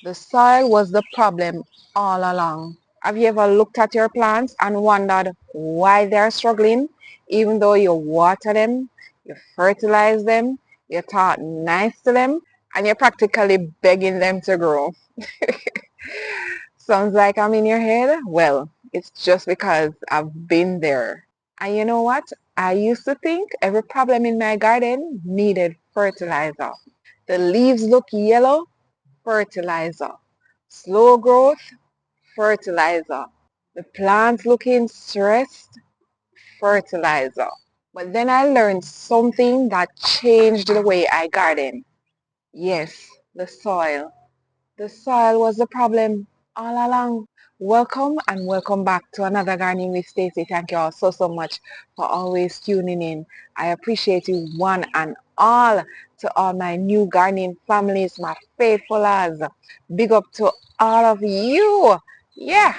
The soil was the problem all along. Have you ever looked at your plants and wondered why they're struggling, even though you water them, you fertilize them, you talk nice to them, and you're practically begging them to grow? Sounds like I'm in your head? Well, it's just because I've been there. And you know what? I used to think every problem in my garden needed fertilizer. The leaves look yellow, fertilizer. Slow growth, fertilizer. The plants looking stressed, fertilizer. But then I learned something that changed the way I garden. Yes, the soil. The soil was the problem all along. Welcome and welcome back to another Gardening with Stacey. Thank you all so much for always tuning in. I appreciate you one and all. To all my new gardening families, my faithfulers. Big up to all of you. Yeah.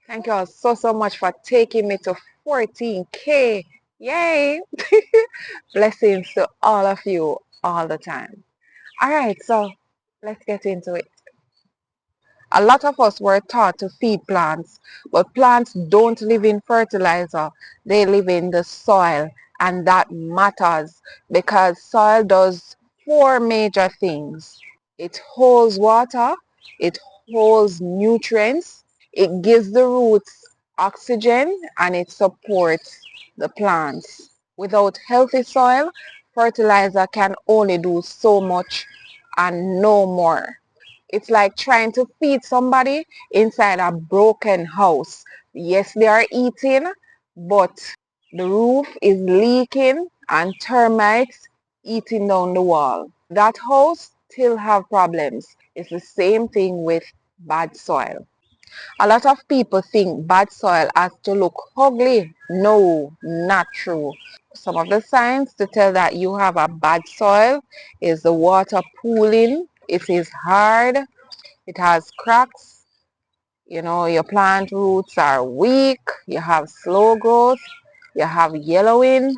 Thank you all so much for taking me to 14K. Yay. Blessings to all of you all the time. All right, so let's get into it. A lot of us were taught to feed plants, but plants don't live in fertilizer. They live in the soil, and that matters because soil does four major things. It holds water, it holds nutrients, it gives the roots oxygen, and it supports the plants. Without healthy soil, fertilizer can only do so much and no more. It's like trying to feed somebody inside a broken house. Yes, they are eating, but the roof is leaking and termites eating down the wall. That house still have problems. It's the same thing with bad soil. A lot of people think bad soil has to look ugly. No, not true. Some of the signs to tell that you have a bad soil is the water pooling. It is hard. It has cracks. You know, your plant roots are weak. You have slow growth. You have yellowing,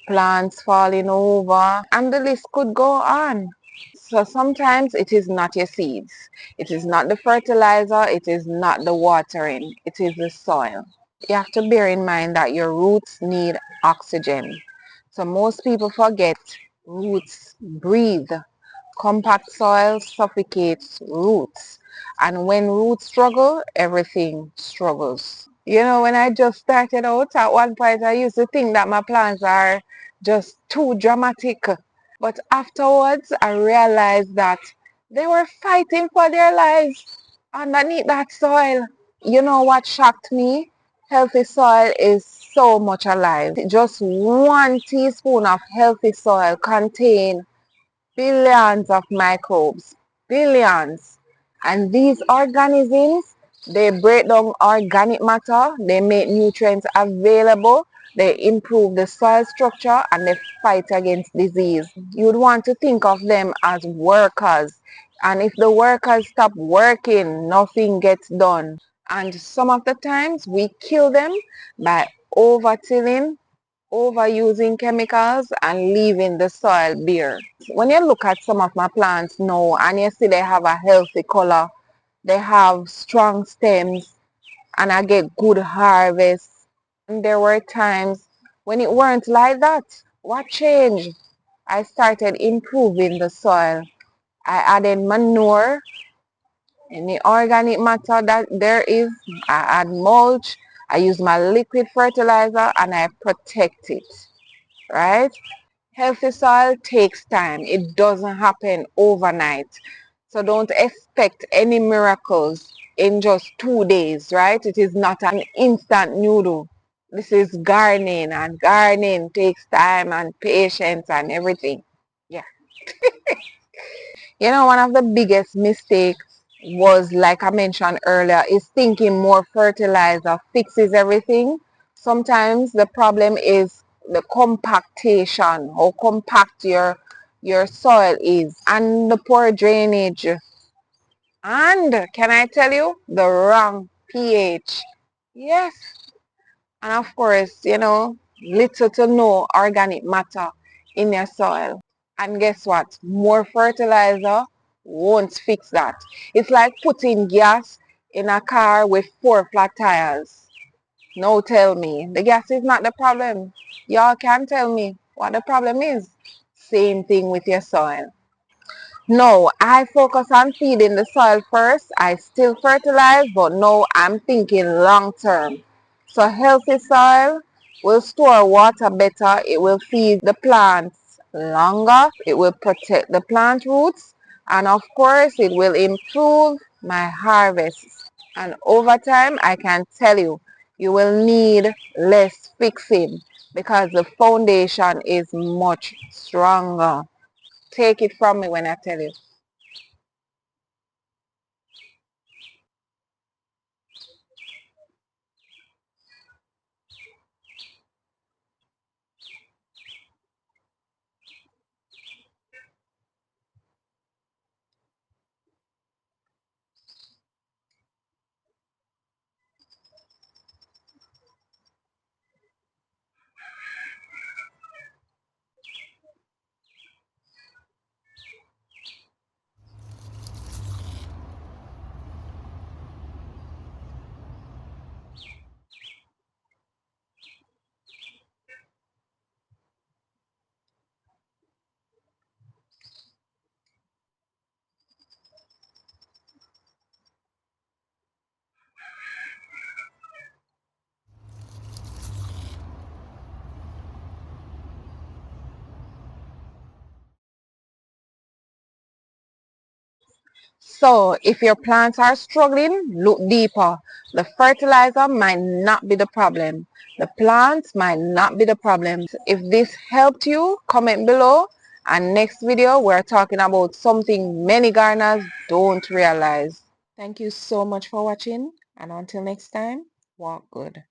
plants falling over, and the list could go on. So sometimes it is not your seeds. It is not the fertilizer. It is not the watering. It is the soil. You have to bear in mind that your roots need oxygen. So most people forget roots breathe. Compact soil suffocates roots. And when roots struggle, everything struggles. You know, when I just started out, at one point I used to think that my plants are just too dramatic. But afterwards, I realized that they were fighting for their lives underneath that soil. You know what shocked me? Healthy soil is so much alive. Just 1 teaspoon of healthy soil contains billions of microbes, billions. And these organisms, they break down organic matter, they make nutrients available, they improve the soil structure, and they fight against disease. You'd want to think of them as workers. And if the workers stop working, nothing gets done. And some of the times we kill them by over-tilling, overusing chemicals, and leaving the soil bare. When you look at some of my plants now and you see they have a healthy color, they have strong stems, and I get good harvest. And there were times when it weren't like that. What changed? I started improving the soil. I added manure, any organic matter that there is. I add mulch. I use my liquid fertilizer and I protect it, right? Healthy soil takes time. It doesn't happen overnight. So don't expect any miracles in just 2 days, right? It is not an instant noodle. This is gardening, and gardening takes time and patience and everything. Yeah. You know, one of the biggest mistakes was, like I mentioned earlier, is thinking more fertilizer fixes everything. Sometimes the problem is the compactation, how compact your soil is, and the poor drainage. And can I tell you, the wrong pH. Yes. And of course, you know, little to no organic matter in your soil. And guess what? More fertilizer won't fix that. It's like putting gas in a car with 4 flat tires. No, tell me. The gas is not the problem. Y'all can tell me what the problem is. Same thing with your soil. No, I focus on feeding the soil first. I still fertilize, but no, I'm thinking long term. So healthy soil will store water better. It will feed the plants longer. It will protect the plant roots. And of course, it will improve my harvest. And over time, I can tell you, you will need less fixing because the foundation is much stronger. Take it from me when I tell you. So if your plants are struggling, look deeper. The fertilizer might not be the problem. The plants might not be the problem. If this helped you, comment below. And next video, we're talking about something many gardeners don't realize. Thank you so much for watching. And until next time, walk good.